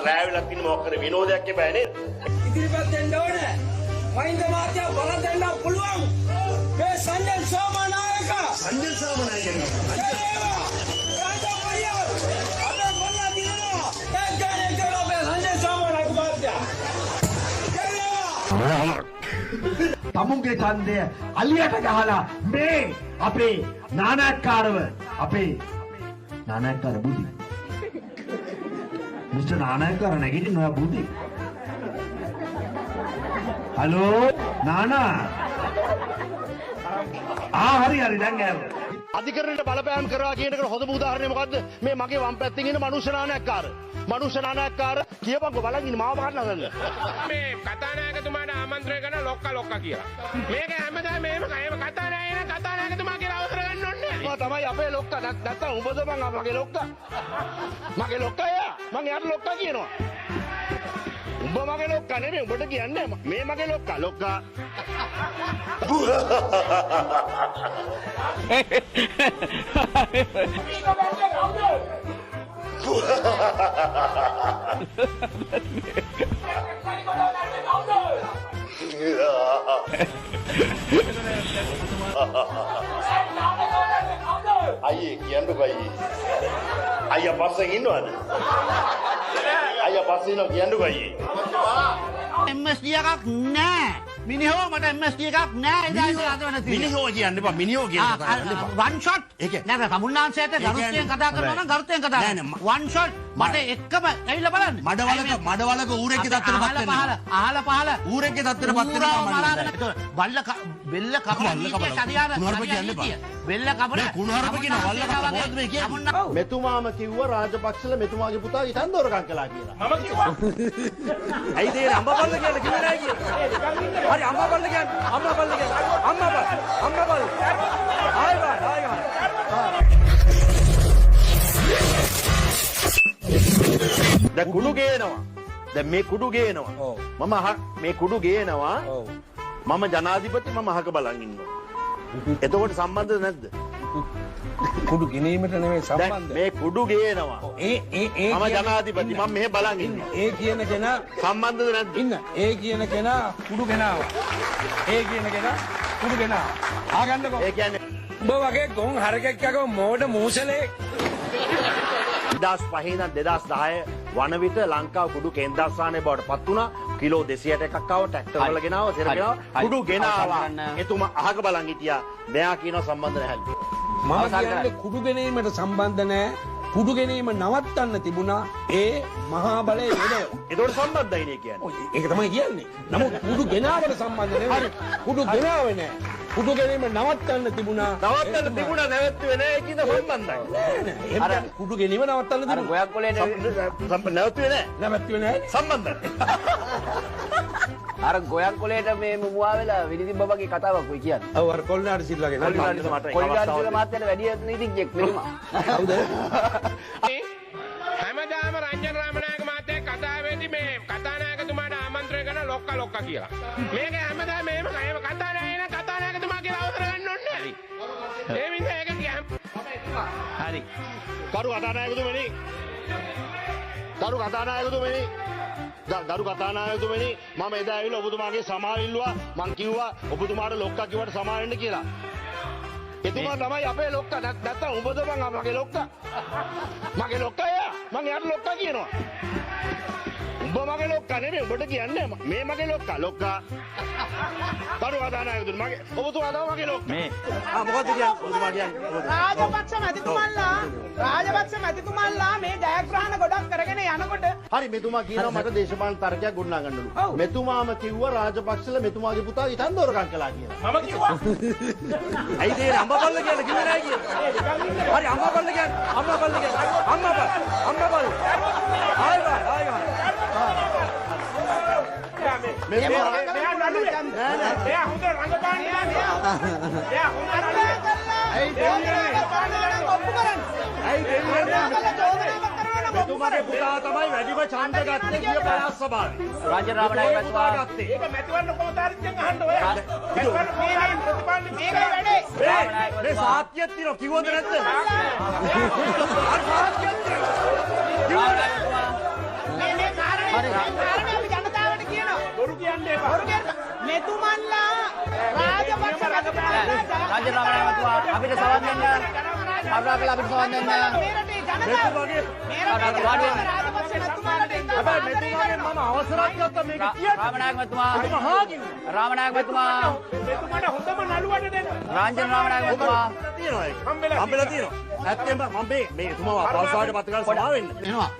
රෑවිලක් ඉන්න මොකක් කර විනෝදයක් එපා නේද? ඉදිරිපත් වෙන්න ඕනේ. මහින්ද මාත්‍යා බල දෙන්න පුළුවන්. මේ සංජය සෝමනායක. සංජය සෝමනායක තමුන්ගේ ඡන්දය අලියට ගහලා මේ අපේ නානක්කාරව අපේ නානක්කාර බුදි මිස්ටර් නානක්කාර නැගිටිනවා බුදි හලෝ නානා හරි දැන් ගෑවා අධිකරණයට බලපෑම් කරනවා කියන එකට හොඳම උදාහරණය මොකද්ද? මේ මගේ වම් පැත්තෙන් ඉන්න මනුෂ්‍ය නානක්කාර. මනුෂ්‍ය නානක්කාර කියපන්කෝ බලන් ඉන්න මාව ගන්න නේද? මේ කතානායකතුමාට ආමන්ත්‍රණය කරන ලොක්කා කියලා. මේක හැමදාම මේව කතානායකතුමා කියලා අවසර ගන්න ඕනේ. මම තමයි අපේ ලොක්කා. නැත්තම් උඹද මගේ ලොක්කා. මගේ ලොක්කා එයා. මං එයාට ලොක්කා කියනවා. උඹ මගේ ලොක්කා නෙමෙයි උඹට කියන්නේ මේ මගේ ලොක්කා. අයියේ කියන්නකෝ අයියා පස්සෙන් ඉන්නවද? අයියා පස්සේ ඉන්නව කියන්නකෝ අයියේ. MSD එකක් නෑ. මිනිහෝ මට MSD එකක් නෑ. මිනිහෝ කියන්න එපා. මිනිහෝ කියන්න one shot. නෑ තමුන්නාන්සේට ගරුත්වයෙන් කතා කරනවා නම් ගරුත්වයෙන් කතා කරන්න. one shot මට එක්කම ඇවිල්ලා බලන්න. මඩවලක ඌරෙක්ගේ තත්ත්වෙට පත් වෙනවා. අහල පහල ඌරෙක්ගේ තත්ත්වෙට පත් වෙනවා. බෙල්ල කපන බෙල්ල කපන කුණහරුප කියන වල්ල කපන මොකද්ද මේ කියන්නේ? මෙතුමාම කිව්වා රාජපක්ෂලා මෙතුමාගේ පුතා ඉතින් දොරකම් කළා කියලා. මම කිව්වා. ඇයිද ඒ අම්මපල්ල කියලා කිව්වේ නෑ කියලා. හරි අම්මපල්ල කියන්නේ අම්මපල්ල ආයෙ දැන් කුඩු ගේනවා. දැන් මේ කුඩු ගේනවා. මම මේ කුඩු ගේනවා. මම ජනාධිපති මම අහක බලන් ඉන්නවා. එතකොට සම්බන්ධද නැද්ද? කුඩු ගෙනීමට නෙමෙයි සම්බන්ධ. මේ කුඩු ගේනවා. මම ජනාධිපති මම මෙහෙ බලන් ඉන්නවා. ඒ කියන කෙනා සම්බන්ධද නැද්ද? ඉන්න. ඒ කියන කෙනා කුඩු ගෙනාවා. ඒ කියන කෙනා කුඩු ගෙනාවා. ආගන්නකෝ. ඒ කියන්නේ උඹ වගේ ගොන් හරකෙක් යකෝ මෝඩ මූසලේ 2005 ඉඳන් 2010 වන විට ලංකාව කුඩු කේන්ද්‍රස්ථානයේ බවට පත් වුණා. කිලෝ 261ක් ආව ට්‍රැක්ටර් වල ගෙනාව සෙරගෙනාව කුඩු ගෙනාවා. එතුමා අහක බලන් හිටියා. මෙයා කියනවා සම්බන්ධ නැහැ. මම කියන්නේ කුඩු ගැනීමට සම්බන්ධ නැහැ. කුඩු ගැනීම නවත්තන්න තිබුණා ඒ මහා බලයේ වෙනව. ඒකට සම්බන්ධයි නේ කියන්නේ. ඒක තමයි කියන්නේ. නමුත් කුඩු ගෙනාවට සම්බන්ධ නෙවෙයි. කුඩු ගෙනාවේ නැහැ. කුඩු ගැනීම නවත්තන්න තිබුණා. නැවතුනේ නැහැ කියන සම්බන්ධයි. නෑ කුඩු ගැනීම නවත්තන්න තිබුණා. ගොයක් කොලේ නැවතුනේ නැහැ. සම්බන්ධයි. අර ගොයක් කොලේට මේ මුවා වෙලා විනිදි බබගේ කතාවක් ඔය කියන්නේ. ඔව් අර කොල්නාඩ සිල්ලාගේ නේද? කොල්නාඩ සිල්ලා මාත්‍යට වැඩි නීතිඥයෙක් මෙතුමා. හවුද? හැමදාම රංජන රාමනායක මහත්තයා කතාවේදී මේ කතානායකතුමාට ආමන්ත්‍රණය කරන ලොක්කා කියලා. මේක හැමදාම මේව කතානායකතුමා කියලා අවසර ගන්න ඕනේ. ඒ විදිහ ඒක කියහම හරි. කරු කතානායකතුමනි. මම එදා ඇවිල්ලා ඔබතුමාගේ සමාව ඉල්ලුවා. මං කිව්වා ඔබතුමාට ලොක්කා කිව්වට සමාව වෙන්න කියලා. එතුමා තමයි අපේ ලොක්කා. නැත්තම් උඹද මගේ ලොක්කා. මගේ ලොක්කා එයා. මං එයාට ලොක්කා කියනවා. උඹ මගේ ලොක්කා නෙමෙයි උඹට කියන්නේ මේ මගේ ලොක්කා. කරු කතානායකතුමනි මගේ ඔබතුමා තමයි මගේ ලොක්කා. මේ මොකද්ද කියන්නේ? ඔබතුමා කියන්නේ රාජපක්ෂ මැතිතුමල්ලා මේ ජයග්‍රහණ ගොඩක් කරගෙන යනකොට හරි මෙතුමා කියනවා මට දේශපාලන තර්කයක් ගොඩනගා ගන්නලු. මෙතුමාම කිව්වා රාජපක්ෂලා මෙතුමාගේ පුතා ඉතින් දොරකම් කළා කියලා. මම කිව්වා. ඇයිද ඒ අම්මපල්ල කියලා කිව්වේ නැහැ කියලා. හරි අම්මපල්ල කියන්නේ අම්මපල්ල. මෙයා හොඳ රංගපාන්නේ. එයා හොඳ මෙතුමාගේ පුතා තමයි වැඩිම ඡන්ද ගත්තේ ගිය පළාත් සභාවේ. රංජන රාමනායක මැතිතුමා ගත්තේ. ඒක මැතිවරණ කොමසාරිස්ගෙන් අහන්න ඔය. මැතිවරණ මේයි ප්‍රතිපාලනේ මේකයි වැඩේ. මේ සාත්‍යයක් තියෙනවා කිව්වද නැද්ද? අර සාත්‍යයක් තියෙනවා. කාරණේ අපි ජනතාවට කියනවා. බොරු කියන්නේ බොරු කියන්නේ මෙතුමන්ලා රාජපක්ෂ රාජ්‍ය රාමනායකතුමා අපිට සවන් දෙන්න. කරුණාකරලා අපිට සවන් දෙන්න. මේ රටේ ජනතාව රාජපක්ෂ මෙතුමාට මෙතුමාගෙන් මම අවසරයක් ගත්තා මේක කියන්න. රාමනායකතුමා රාමනායකතුමා මෙතුමාට හොඳම නළුවට දෙන්න. රාජ්‍ය රාමනායකතුමා තියෙනවා ඒක. හම්බෙලා තියෙනවා. ඇත්තෙන්ම මම මේ තුමාව පෞසාවට පත් කරලා සමාව වෙන්න. එනවා.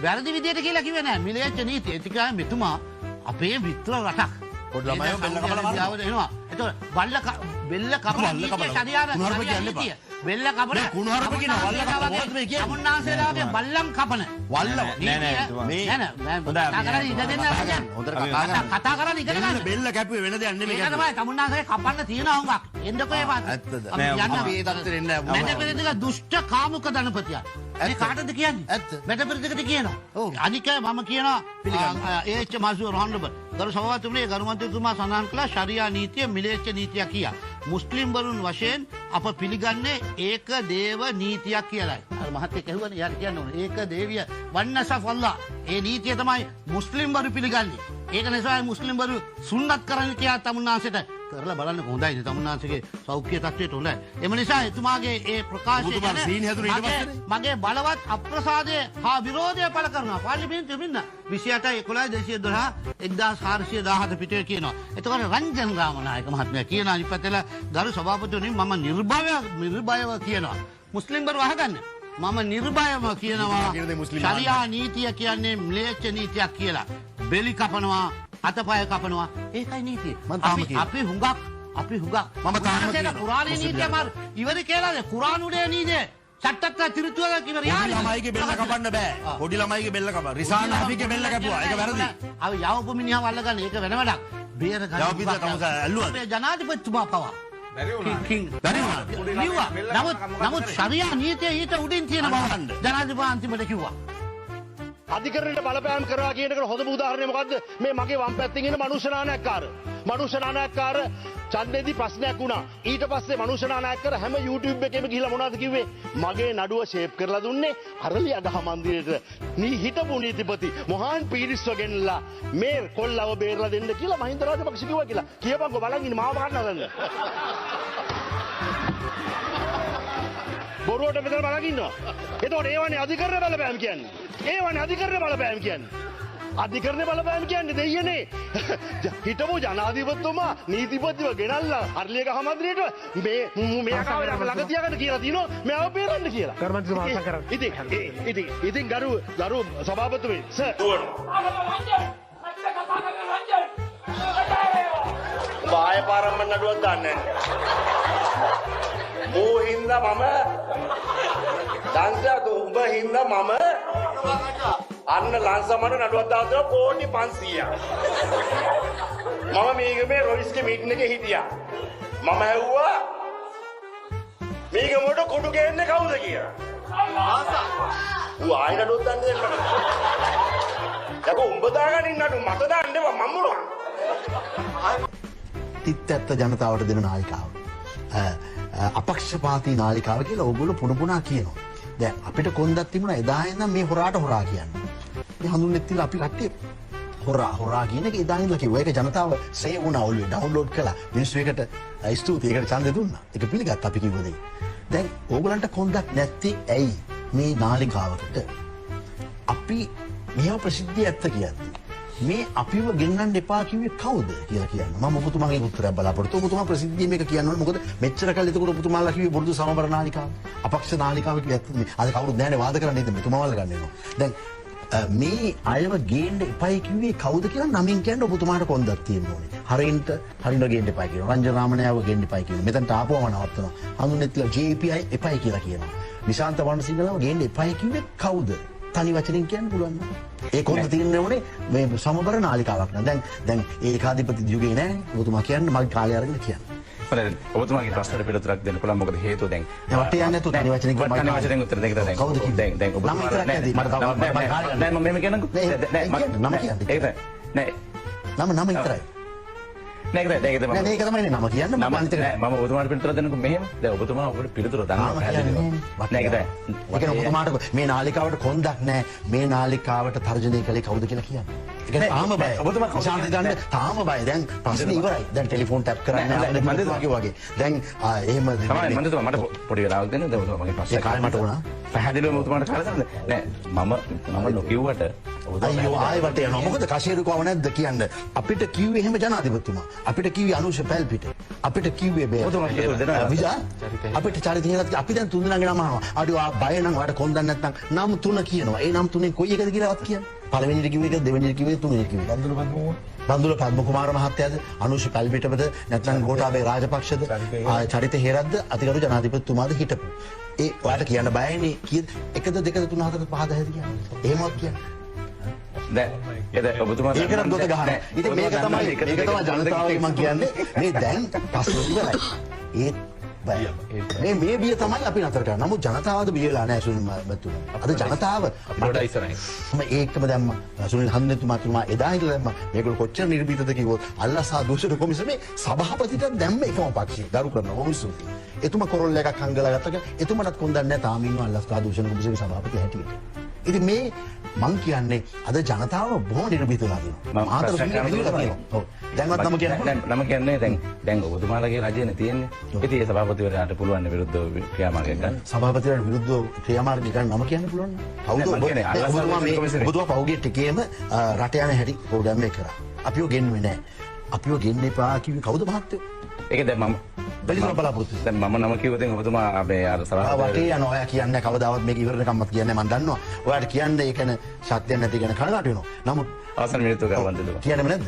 වැරදි විදියට කියලා කිව්වේ නෑ. මිලේච්ඡ නීතිය. ඒතිකා මෙතුමා අපේ මිත්‍ර රටක්. පොඩි ළමයිව බෙල්ල කපලා මාරනවා. එනවා. එතකොට බෙල්ල කපලා ශරියාර කුණුහරුප කියන්න එපා. බෙල්ල කපන කුණුහරුප කියන වල්ල කපන මොකද්ද මේ කියන්නේ? අමුන්නාන්සේලාගේ බල්ලම් කපන. වල්ල නෑ කතා කරලා ඉඳ දෙන්න හොඳට කතා කරලා ඉගෙන ගන්න. බෙල්ල කැපුවේ වෙන දෙයක් නෙමෙයි. ඒක තමයි තමුන්නාන්සේ කපන්න තියෙන හුඟක්. එන්නකෝ ඒ වාත්. ඇත්තද? නෑ අපි ඒ තත්ත්වෙට එන්න නෑ. මැටපෙරදිග දුෂ්ට කාමුක ධනපතියක්. මේ කාටද කියන්නේ? ඇත්ත. මැටපෙරදිගට කියනවා. අනික මම කියනවා ඒච් මාසුවර් හොන්රබල් ගරු සභාපතිතුමනි ගරු මන්ත්‍රීතුමා සඳහන් කළා ශරියා නීතිය මිලේච්ඡ නීතියක් කියා. මුස්ලිම් වරුන් වශයෙන් අප පිළිගන්නේ ඒක දේව නීතියක් කියලායි. අර මහත්තයෙක් ඇහුවනේ යාට කියන්න ඕනේ. ඒක දේවිය වන්නසෆ් අල්ලා. ඒ නීතිය තමයි මුස්ලිම් වරු පිළිගන්නේ. ඒක නිසා මුස්ලිම් වරු සුන්නත් කරන්න කියලා තමුන්නාන්සේට කරලා බලන්න හොඳයි. තමුන්නාන්සේගේ සෞඛ්‍ය තත්ත්වයට හොඳයි. එම නිසා එතුමාගේ ඒ ප්‍රකාශය මගේ බලවත් අප්‍රසාදය හා විරෝධය පළ කරනවා. පාර්ලිමේන්තුවේ මෙන්න 28 11 212 1417 පිටේ කියනවා. එතකොට රංජන් රාමනායක මහත්මයා කියන අනිත් පැත්තේ ගරු සභාපතිතුමනි මම නිර්භයව කියනවා. මුස්ලිම් වරු අහගන්න. මම නිර්භයව කියනවා ශරියා නීතිය කියන්නේ ම්ලේච්ඡ නීතියක් කියලා. බෙලි කපනවා අතපය කපනවා ඒකයි නීතිය. අපි හුඟක් මම තාම කුරානයේ නීතිය මාර ඉවර කියලාද කුරාන උඩේ නීතිය චට්ටත්ත තිරුතුවල කිවර පොඩි ළමයිගේ බෙල්ල කපන්න බෑ. පොඩි ළමයිගේ බෙල්ල කපන්න. රිසාන හබිගේ බෙල්ල කැපුවා. ඒක වැරදි. අව යවපු මිනිහව අල්ලගන්න ඒක වෙන වැඩක්. බේර ගන්න. යවපිට තමයි ඇල්ලුවා. අපේ ජනාධිපතිතුමා පවා නමුත් ශරියා නීතිය ඊට උඩින් තියෙන බව ජනාධිපති අන්තිමට කිව්වා. අධිකරණයට බලපෑම් කරනවා කියන එකට හොඳම උදාහරණය මොකද්ද? මේ මගේ වම් පැත්තෙන් ඉන්න මනුෂ්‍ය නානායක්කාර ඡන්දෙදි ප්‍රශ්නයක් වුණා. ඊට පස්සේ මනුෂ්‍ය නානායක්කාර හැම YouTube එකේම ගිහිල්ලා මොනවද කිව්වේ? මගේ නඩුව ෂේප් කරලා දුන්නේ අරලියගහ මන්දිරේට. හිටපු නීතිපති මොහාන් පීරිස්ව ගෙනලා මේ කොල්ලව බේරලා දෙන්න කියලා මහින්ද රාජපක්ෂ කිව්වා කියලා. කියපන්කෝ බලන් ඉන්න මාව ගන්න හදන්න. බොරුවට මෙතන බලන් ඉන්නවා. එතකොට ඒවනේ අධිකරණ බලපෑම් කියන්නේ. අධිකරණ බලපෑම් කියන්නේ දෙයියනේ. හිටපු ජනාධිපතිතුමා නීතිපතිව ගෙනල්ලා අරලියගහ මන්දිරේට මේ අකාවට ළඟ තියාගන්න කියලා තියෙනවා මෙයාව බේරන්න කියලා. කර්මන්තිතුමා ආස කරන්නේ. ඉතින් ගරු සභාපතිතුමනි සර් බාය පාරම්ම නඩුවක් දාන්නේ නැහැ. මෝ හින්දා මම දන්සක උඹ හින්දා මම අන්න ලංසමට නඩුවක් දානවා කෝටි 500ක්. මම මේකේ රොයිස්ගේ මීටින් එකේ හිටියා. මම ඇහුවා මේකමඩ කුඩු ගේන්නේ කවුද කියලා. ඌ ආයෙ නඩුවක් දාන්නේ මට. යකෝ උඹ දාගන්න ඉන්න නඩු මට දාන්න එපා මම මොනවා. තිත්ඇත්ත ජනතාවට දෙන නාලිකාව. අපක්ෂපාතී නාලිකාව කියලා ඕගොල්ලෝ පුන කියනවා. දැන් අපිට කොන්දක් තිබුණා එදා ඉඳන් මේ හොරාට හොරා කියන්නේ. මේ හඳුන්නෙත් තියලා අපි කට්ටිය හොරා කියන එක එදා ඉඳලා කිව්වා. ඒක ජනතාව සේව් වුණා ඔළුවේ ඩවුන්ලෝඩ් කළා. මිනිස්සු ඒකට ස්තුතියි ඒකට ඡන්දෙ දුන්නා. ඒක පිළිගත්ත අපි කිව්ව දේ. දැන් ඕගොල්ලන්ට කොන්දක් නැත්තේ ඇයි මේ නාලිකාවකට? අපි මෙයා ප්‍රසිද්ධිය ඇත්ත කියන්නේ. මේ අපිව ගෙන්නන්න එපා කිව්වේ කවුද කියලා කියන්න. මම ඔබතුමාගේ උත්තරයක් බලාපොරොත්තු. ඔබතුමා ප්‍රසිද්ධිය මේක කියන්න ඕනේ. මොකද මෙච්චර කල් එතකොට ඔබතුමාලා කිව්වේ බොරුදු සමබර නාලිකාව. අපක්ෂ නාලිකාව කිව්වේ ඇත්ත මේ. අද කවුරුත් නැහැනේ වාද කරන්නේ නැද්ද මෙතුමාවල් ගන්න එනවා. දැන් මේ අයව ගේන්න එපයි කිව්වේ කවුද කියලා නමින් කියන්න ඔබතුමාට කොන්දක් තියෙන්න ඕනේ. හරින ගේන්න එපයි කියනවා. රංජන රාමණයාව ගේන්න එපයි කියනවා. මෙතනට ආපුවම නවත්තනවා. හඳුන්නෙත්ලා JPI එපයි කියලා කියනවා. නිශාන්ත වර්ණසිංහලව ගේන්න එපයි කිව්වේ කවුද? තනි වචනෙන් කියන්න පුළුවන්. ඒ කොන්ද තියෙන්නේ උනේ මේ සමබර නාලිකාවක් නේද? දැන් ඒකාධිපති යුගයේ නෑ. ඔබතුමා කියන්නේ මගේ කාලය අරගෙන කියන්නේ. ඔබතුමාගේ ප්‍රශ්නට පිළිතුරක් දෙන්න පුළුවන්. මොකද හේතුව දැන් වටේ යන්නේ නැතු තනි වචනෙන් කියන්න. තනි වචනෙන් උත්තර දෙක දැන් කවුද කිව්වේ? දැන් ඔබතුමාලා නෑ මට තව මම මෙහෙම කියන්නකෝ. නෑ ඒක නම කියන්නේ. නම විතරයි. නේද නෑ මේක තමයි නම කියන්න මම අන්තිමට මම ඔබතුමාට පිළිතුර දෙන්නකො මෙහෙම දැන් ඔබතුමා ඔබට පිළිතුර දන්නවා පැහැදිලිව නේද ඒ කියන්නේ ඔබතුමාට මේ නාලිකාවට කොන්දක් නෑ මේ නාලිකාවට තර්ජනය කළේ කවුද කියලා කියන්නේ ඒ කියන්නේ තාම බය ඔබතුමා කවුද ශාන්ති දන්න තාම බය දැන් ප්‍රශ්නේ ඉවරයි දැන් ටෙලිෆෝන් ටැප් කරන්නේ නැහැ වගේ දැන් එහෙම තමයි මන්දතුමා මට පොඩි වෙලාවක් දෙන්න දැන් ඔබතුමා මගේ ඒ ප්‍රශ්නේ කාලේ මට ඕන පැහැදිලිව ඔබතුමාට කාලේ දෙන්න නෑ මම නොකියුවට අයියෝ ආයෙත් යනවා මොකද කෂේරුකව නැද්ද කියන්න අපිට කිව්වේ එහෙම ජනාධිපතිතුමා අපිට කිව්වේ අනුෂ පැල්පිට අපිට කිව්වේ බෑ ඔබතුමා පිළිතුර දෙනවා විජා අපිට චරිත හේලත් අපි දැන් තුන් දෙනාගේ නම අහනවා අඩු ආ බය නම් ඔයාලට කොන්දක් නැත්නම් නම් තුන කියනවා ඒ නම් තුනෙන් කොයි එකද කියලාවත් කියන්නේ පළවෙනිට කිව්වේ එක දෙවෙනිට කිව්වේ තුනෙට කිව්වේ බන්දුල පද්ම කුමාර මහත්තයාද අනුෂ පැල්පිටද නැත්නම් ගෝඨාභය රාජපක්ෂද චරිත හේරද්ද අතිගරු ජනාධිපතිතුමාද හිටපු ඒ ඔයාලට කියන්න බයනේ කීයද 1 2 3 4 5 10 කියන්නේ එහෙමවත් කියන්නේ දැන් ඔබතුමා ඒකනම් දොත ගහන. ඉතින් මේක තමයි ජනතාවගේ මම කියන්නේ මේ දැන් පස්සේ ඉවරයි. ඒත් බය. මේ බිය තමයි අපි නතර කරන්නේ. නමුත් ජනතාවද බිය වෙලා නැහැ සුනිල් මහතුමා. අද ජනතාව අපිට ඉස්සරහින්. මම ඒකම දැම්ම සුනිල් හන්දතුමා එදා ඉඳලා දැම්ම. මේගොල්ලෝ කොච්චර නිර්භීතද කිව්වොත් අල්ලාසා දූෂණ කොමිසමේ සභාපතිට දැම්ම එකම පක්ෂය. දරු කරනවා මොමිසුති. එතුමා කොරොල් එකක් හංගලා ගත්තක එතුමාටත් කොන්දක් නැහැ තාම ඉන්නවා අල්ලාසා දූෂණ කොමිසමේ සභාපති හැටියට. ඉතින් මේ මං කියන්නේ අද ජනතාව බොහොම නිර්භීත වෙලා තියෙනවා. ආතර පිළිගන්නලා තියෙනවා. ඔව්. දැන්වත් නම කියන්නේ නම කියන්නේ දැන් ඔබතුමාලගේ රජයනේ තියෙන්නේ. ඉතින් ඒ සභාපතිවරයාට පුළුවන් විරුද්ධව ක්‍රියාමාර්ගයක් ගන්න. සභාපතිවරයාට විරුද්ධව ක්‍රියාමාර්ගයක් ගන්න නම කියන්න පුළුවන්. කවුද ඔබතුමා පහුගිය ටිකේම රට යන හැටි ප්‍රෝග්‍රෑම් එක කරා. අපිව ගෙන්නුවේ නැහැ. අපිව ගෙන්න එපා කිව්වේ කවුද මහත්තයෝ? ඒක දැන් මම බැලිම බලාපොරොත්තු. දැන් මම නම කිව්වොත් ඔබතුමා මේ අර සභාපති වටේ යන ඔයා කියන්නේ කවදාවත් මේක ඉවරනකම්වත් කියන්නේ මම දන්නවා. ඔයාට කියන්නේ ඒ කියන්නේ සත්‍යයක් නැති කියන කනගාටු වෙනවා. නමුත් අවසන් මිනිත්තු ගාවක් දෙන්න. කියන්නේම නැද්ද?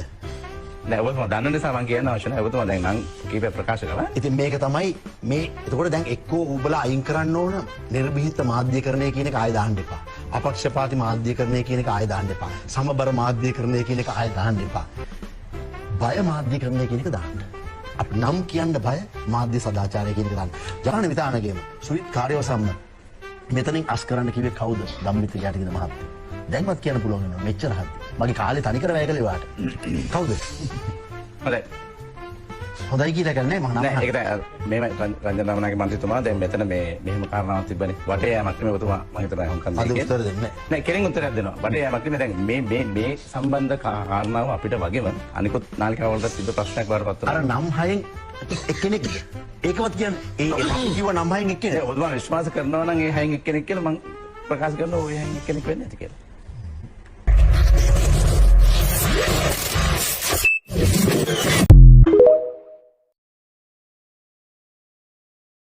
නෑ ඔබතුමා දන්න නිසා මම කියන්න අවශ්‍ය නැහැ. ඔබතුමා දැන් නම් කීපයක් ප්‍රකාශ කළා. ඉතින් මේක තමයි මේ එතකොට දැන් එක්කෝ උඹලා අයින් කරන්න ඕන නිර්භීත මාධ්‍යකරණය කියන එක ආයෙ දාන්න එපා. අපක්ෂපාතී මාධ්‍යකරණය කියන එක ආයෙ දාන්න එපා. සමබර මාධ්‍යකරණය කියන එක ආයෙ දාන්න එපා. බය මාධ්‍යකරණය කියන එක දාන්න. අපි නම් කියන්න බය මාධ්‍ය සදාචාරය කියන එක දාන්න. ජනන විතානගේම සුවිත් කාර්යවසම්ම මෙතනින් අස් කරන්න කිව්වේ කවුද? ධම්මිත යටිගින මහත්තයා. දැන්වත් කියන්න පුළුවන් වෙනවා මෙච්චර හරි. මගේ කාලේ තනිකර වැය කළේ වාට. කවුද? හොඳයි. හොඳයි කියලා කියන්නේ මම නෑ ඒක දැන් මේ රංජන රමණගේ මන්ත්‍රීතුමා දැන් මෙතන මේ මෙහෙම කාරණාවක් තිබ්බනේ. වටේ යamak නෙමෙයි ඔබතුමා මම හිතනවා හොම් කන්නේ. අද උත්තර දෙන්නේ නෑ කෙලින් උත්තරයක් දෙනවා. වටේ යamak නෙමෙයි දැන් මේ සම්බන්ධ කාරණාව අපිට වගේම අනිකුත් නාලිකාව වලට තිබ්බ ප්‍රශ්නයක් වඩපත් අර නම් හයෙන් එක්කෙනෙක් ඒකවත් කියන්නේ ඒ කිව්ව නම් හයෙන් එක්කෙනෙක්. ඔබතුමා විශ්වාස කරනවා නම් ඒ හයෙන් එක්කෙනෙක් කියලා මම ප්‍රකාශ කරනවා ඔය හයෙන් එක්කෙනෙක් වෙන්නේ නැති කියලා.